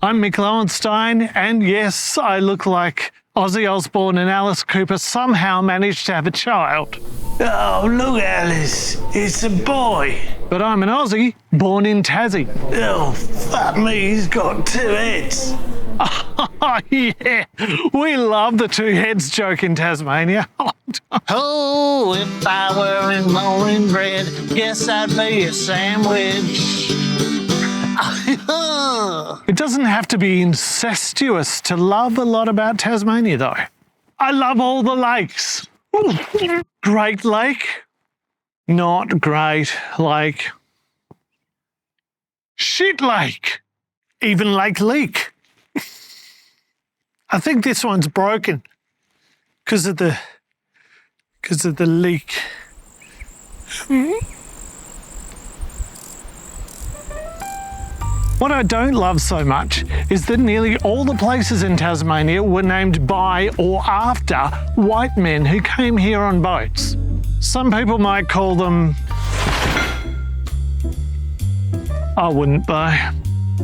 I'm Mick Lowenstein, and yes, I look like Ozzy Osbourne and Alice Cooper somehow managed to have a child. Oh, look, Alice, it's a boy. But I'm an Aussie, born in Tassie. Oh, fuck me, he's got two heads. Oh, yeah, we love the two heads joke in Tasmania. Oh, if I were in morning bread, guess I'd be a sandwich. It doesn't have to be incestuous to love a lot about Tasmania, though. I love all the lakes. Ooh. Great Lake, not Great Lake. Shit Lake, even Lake Leak. I think this one's broken because of the leak. What I don't love so much is that nearly all the places in Tasmania were named by or after white men who came here on boats. Some people might call them... I wouldn't though.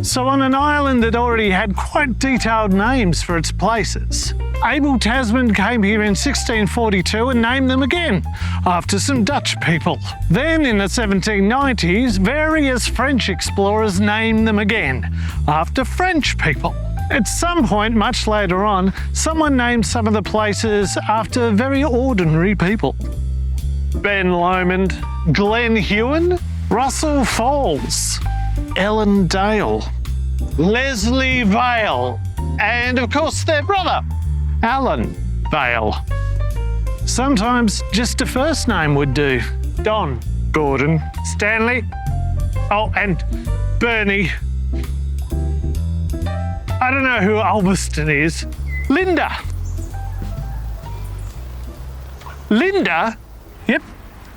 So on an island that already had quite detailed names for its places, Abel Tasman came here in 1642 and named them again, after some Dutch people. Then in the 1790s, various French explorers named them again, after French people. At some point much later on, someone named some of the places after very ordinary people. Ben Lomond, Glen Huon, Russell Falls, Ellen Dale, Leslie Vale, and of course their brother, Alan Vale. Sometimes just a first name would do. Don, Gordon, Stanley, oh, and Bernie. I don't know who Ulverston is. Linda. Linda? Yep.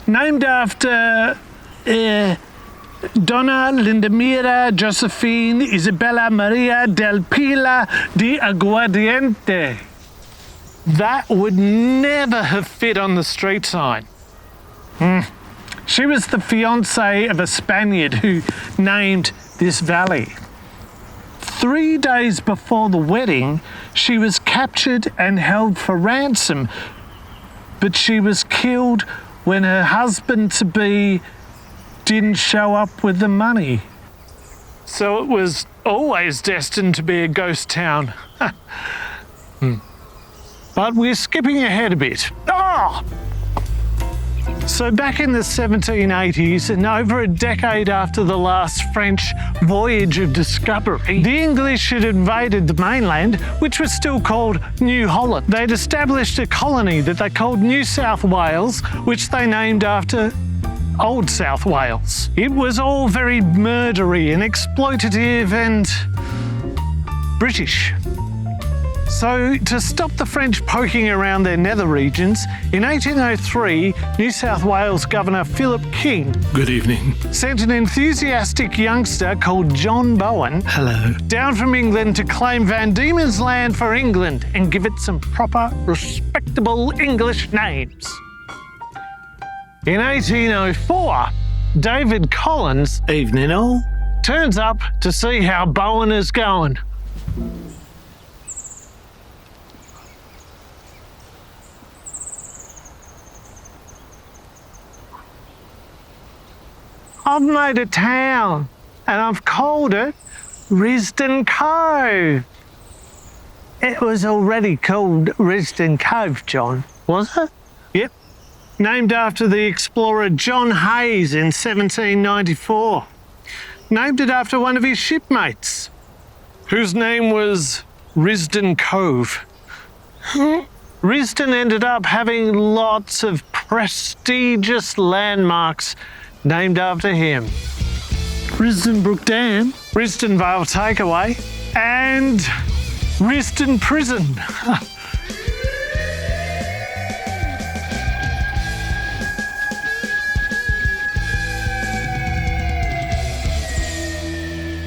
Named after Donna Lindamira Josephine Isabella Maria del Pilar de Aguardiente. That would never have fit on the street sign. She was the fiancée of a Spaniard who named this valley. 3 days before the wedding, she was captured and held for ransom, but she was killed when her husband-to-be didn't show up with the money. So it was always destined to be a ghost town. But we're skipping ahead a bit. So back in the 1780s, and over a decade after the last French voyage of discovery, the English had invaded the mainland, which was still called New Holland. They'd established a colony that they called New South Wales, which they named after Old South Wales. It was all very murdery and exploitative and British. So to stop the French poking around their nether regions, in 1803, New South Wales Governor Philip King, Good evening. sent an enthusiastic youngster called John Bowen Hello. down from England to claim Van Diemen's Land for England and give it some proper, respectable English names. In 1804, David Collins, Evening all. turns up to see how Bowen is going. I've made a town, and I've called it Risdon Cove. It was already called Risdon Cove, John, was it? Yep. Named after the explorer John Hayes in 1794. Named it after one of his shipmates, whose name was Risdon Cove. Risdon ended up having lots of prestigious landmarks named after him. Risdon Brook Dam, Risdon Vale Takeaway, and Risdon Prison.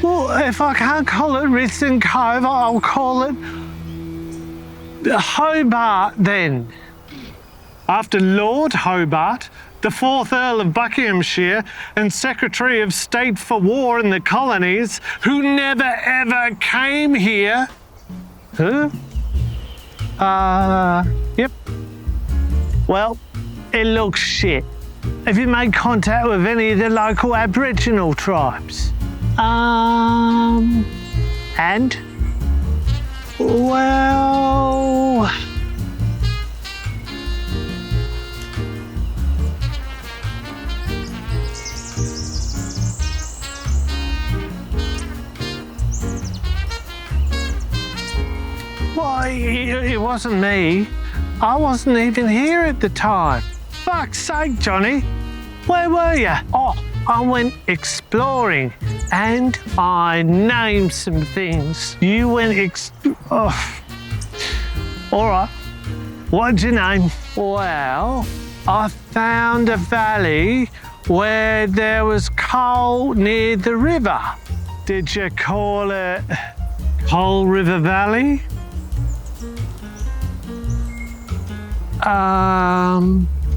Well, if I can't call it Risdon Cove, I'll call it Hobart then. After Lord Hobart, the 4th Earl of Buckinghamshire and Secretary of State for War in the colonies, who never ever came here. Huh? Yep. Well, it looks shit. Have you made contact with any of the local Aboriginal tribes? And? Well... Why, it wasn't me. I wasn't even here at the time. Fuck's sake, Johnny. Where were you? Oh, I went exploring and I named some things. You went oh. All right. What'd you name? Well, I found a valley where there was coal near the river. Did you call it Coal River Valley?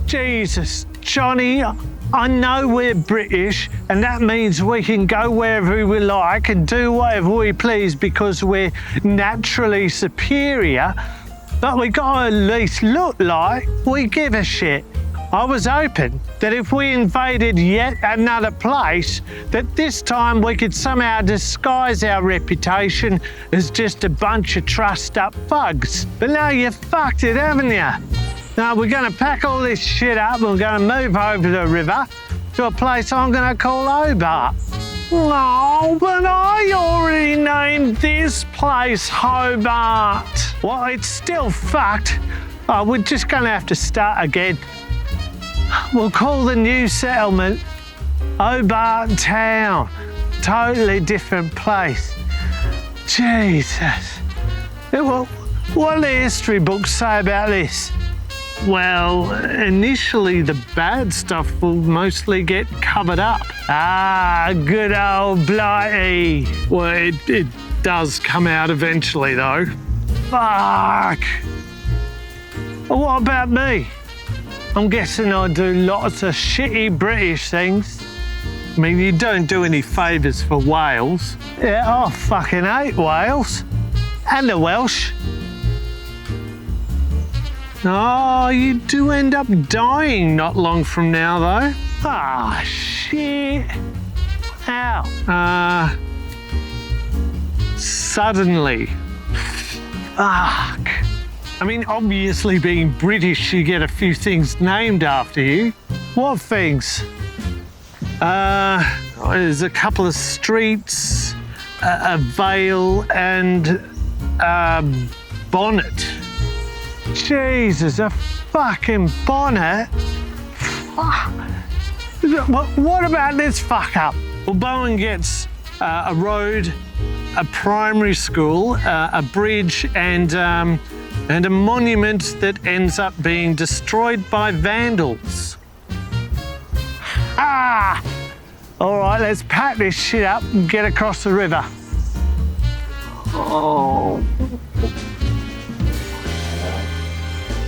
Jesus, Johnny, I know we're British and that means we can go wherever we like and do whatever we please because we're naturally superior, but we gotta at least look like we give a shit. I was hoping that if we invaded yet another place, that this time we could somehow disguise our reputation as just a bunch of trussed up thugs. But now you fucked it, haven't you? Now we're gonna pack all this shit up and we're gonna move over the river to a place I'm gonna call Hobart. No, but I already named this place Hobart. Well, it's still fucked. Oh, we're just gonna have to start again. We'll call the new settlement Hobart Town. Totally different place. Jesus. Well, what do the history books say about this? Well, initially the bad stuff will mostly get covered up. Ah, good old Blighty. Well, it does come out eventually, though. Fuck. Well, what about me? I'm guessing I do lots of shitty British things. I mean, you don't do any favours for Wales. Yeah, I fucking hate Wales. And the Welsh. Oh, you do end up dying not long from now, though. Ah, shit. How? Suddenly. Fuck. I mean, obviously being British, you get a few things named after you. What things? There's a couple of streets, a vale, and a bonnet. Jesus, a fucking bonnet? What about this fuck up? Well, Bowen gets a road, a primary school, a bridge, and a monument that ends up being destroyed by vandals. Ah! All right, let's pack this shit up and get across the river. Oh.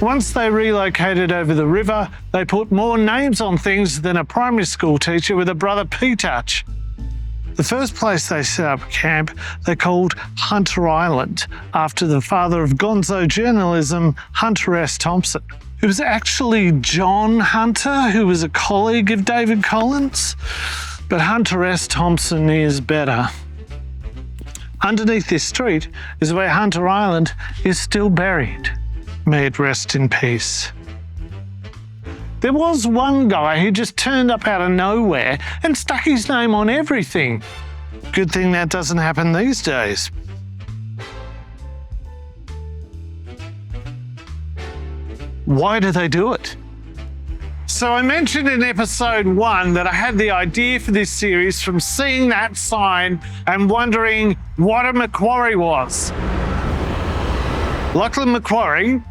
Once they relocated over the river, they put more names on things than a primary school teacher with a brother P-Touch. The first place they set up camp, they called Hunter Island, after the father of gonzo journalism, Hunter S. Thompson. It was actually John Hunter, who was a colleague of David Collins, but Hunter S. Thompson is better. Underneath this street is where Hunter Island is still buried. May it rest in peace. There was one guy who just turned up out of nowhere and stuck his name on everything. Good thing that doesn't happen these days. Why do they do it? So I mentioned in episode 1 that I had the idea for this series from seeing that sign and wondering what a Macquarie was. Lachlan Macquarie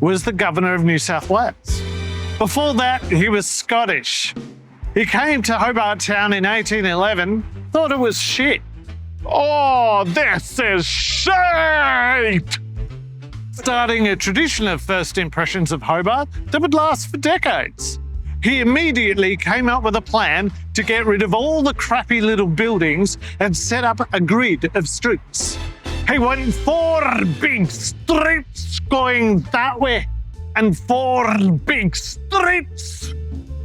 was the governor of New South Wales. Before that, he was Scottish. He came to Hobart Town in 1811, thought it was shit. Oh, this is shit! Starting a tradition of first impressions of Hobart that would last for decades. he immediately came up with a plan to get rid of all the crappy little buildings and set up a grid of streets. He went 4 big streets going that way and 4 big streets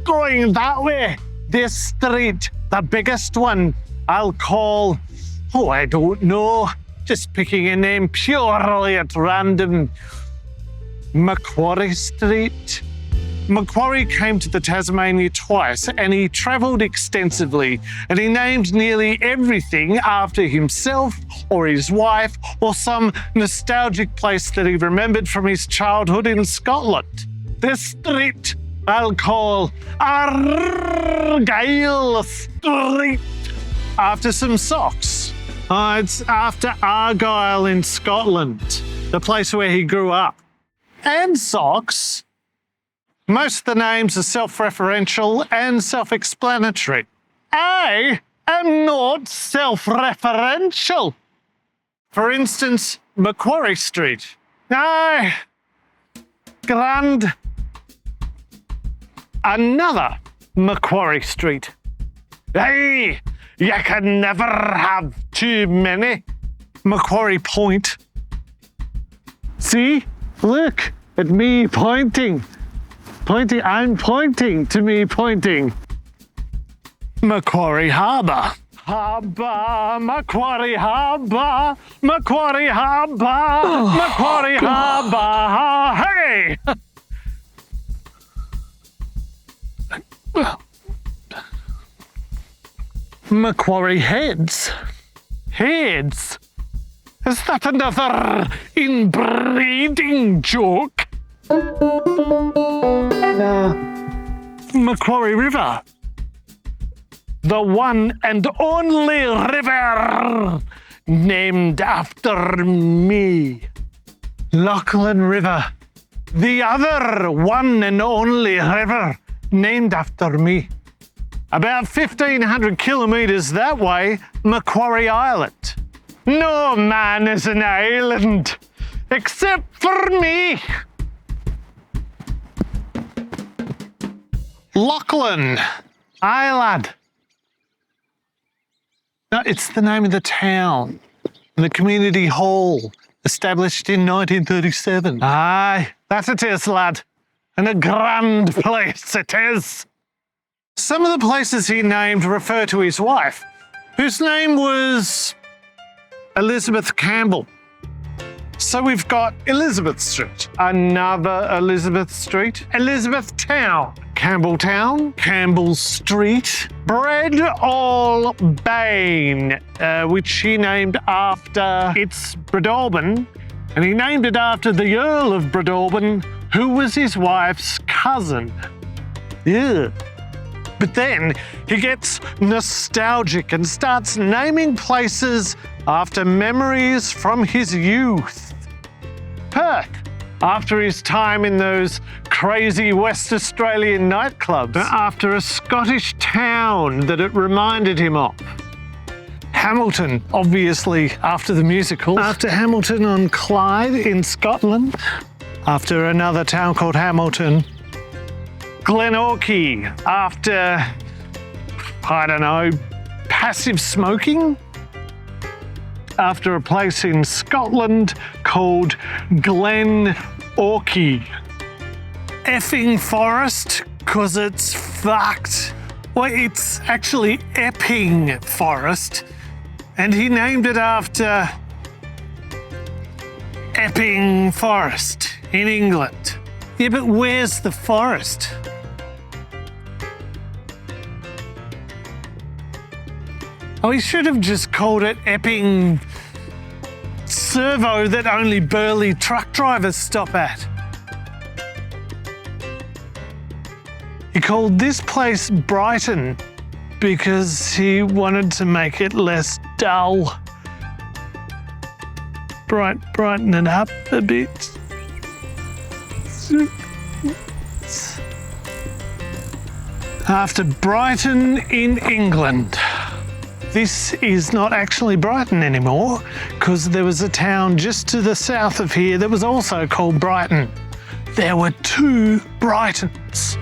going that way. This street, the biggest one, I'll call, I don't know, just picking a name purely at random, Macquarie Street. Macquarie came to the Tasmania twice and he travelled extensively and he named nearly everything after himself or his wife or some nostalgic place that he remembered from his childhood in Scotland. This street I'll call Argyle Street after some socks. It's after Argyle in Scotland, the place where he grew up. And socks. Most of the names are self-referential and self-explanatory. I am not self-referential. For instance, Macquarie Street. Grand. Another Macquarie Street. Hey, you can never have too many. Macquarie Point. See? Look at me pointing. I'm pointing to me pointing. Macquarie Harbour. Macquarie Harbour. Macquarie Harbour. Macquarie Harbour. Hey! Macquarie Heads. Heads? Is that another inbreeding joke? Macquarie River. The one and only river named after me. Lachlan River. The other one and only river named after me. About 1,500 kilometres that way, Macquarie Island. No man is an island, except for me. Lachlan Island. No, it's the name of the town, the community hall, established in 1937. Aye, that it is, lad. And a grand place it is. Some of the places he named refer to his wife, whose name was Elizabeth Campbell. So we've got Elizabeth Street, another Elizabeth Street, Elizabethtown, Campbelltown, Campbell Street, Breadalbane, which he named after its Breadalbane, and he named it after the Earl of Breadalbane, who was his wife's cousin. Yeah. But then he gets nostalgic and starts naming places after memories from his youth. Perth, after his time in those crazy West Australian nightclubs, after a Scottish town that it reminded him of. Hamilton, obviously, after the musical. After Hamilton on Clyde in Scotland. After another town called Hamilton. Glenorchy, after, I don't know, passive smoking? After a place in Scotland called Glenorchy. Effing forest, cause it's fucked. Well, it's actually Epping Forest, and he named it after Epping Forest in England. Yeah, but where's the forest? Oh, he should have just called it Epping Servo that only burly truck drivers stop at. He called this place Brighton because he wanted to make it less dull. Brighten it up a bit. After Brighton in England. This is not actually Brighton anymore because there was a town just to the south of here that was also called Brighton. There were 2 Brightons.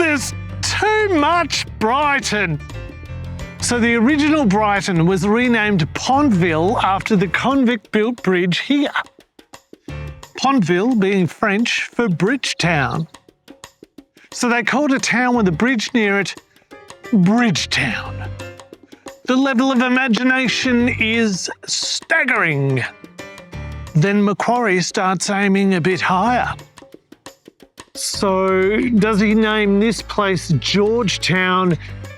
There's too much Brighton. So the original Brighton was renamed Pondville after the convict-built bridge here. Pondville being French for Bridgetown. So they called a town with a bridge near it Bridgetown. The level of imagination is staggering. Then Macquarie starts aiming a bit higher. So does he name this place Georgetown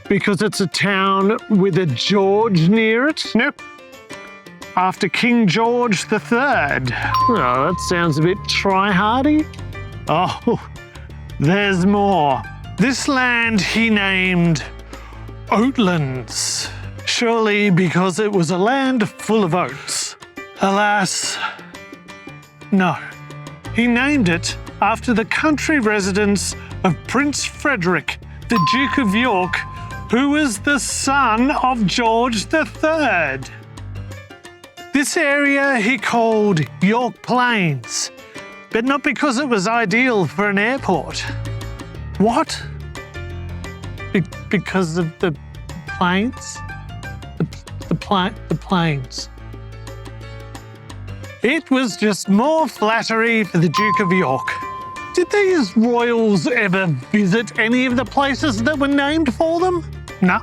because it's a town with a George near it? Nope. After King George III. Oh, that sounds a bit try-hardy. Oh, there's more. This land he named Oatlands. Surely because it was a land full of oats. Alas, no. He named it after the country residence of Prince Frederick, the Duke of York, who was the son of George III. This area he called York Plains, but not because it was ideal for an airport. What? Because of the plains? The plains. It was just more flattery for the Duke of York. Did these royals ever visit any of the places that were named for them? No.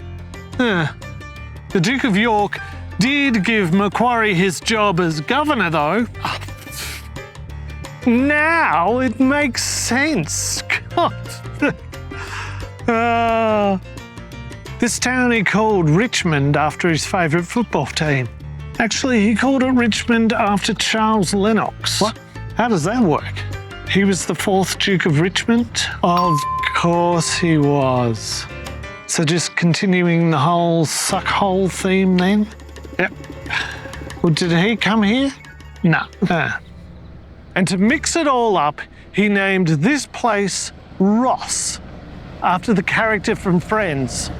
The Duke of York did give Macquarie his job as governor, though. Now it makes sense. This town he called Richmond after his favourite football team. Actually, he called it Richmond after Charles Lennox. What? How does that work? He was the 4th Duke of Richmond? Of course he was. So just continuing the whole suckhole theme then? Yep. Well, did he come here? No. And to mix it all up, he named this place Ross, after the character from Friends.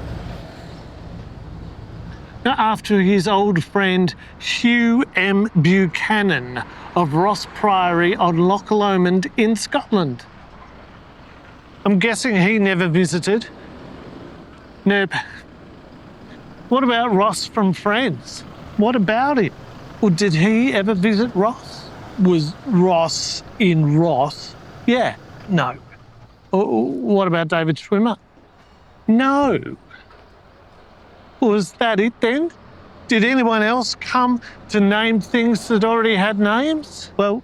After his old friend Hugh M. Buchanan of Ross Priory on Loch Lomond in Scotland. I'm guessing he never visited. Nope. What about Ross from Friends? What about him? Well, did he ever visit Ross? Was Ross in Ross? Yeah, no. What about David Schwimmer? No. Was that it then? Did anyone else come to name things that already had names? Well,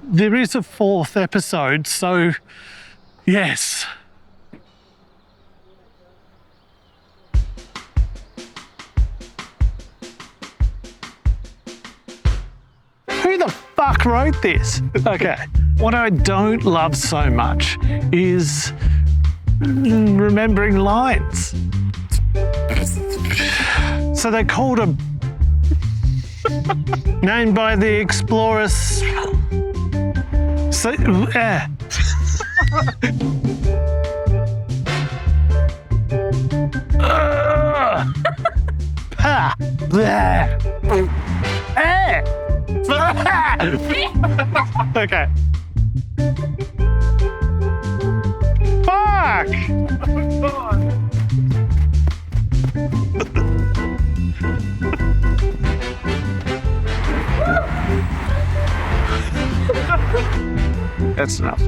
there is a 4th episode, so yes. Who the fuck wrote this? Okay. What I don't love so much is remembering lines. So they called a named by the explorers. So okay. Fuck! That's enough.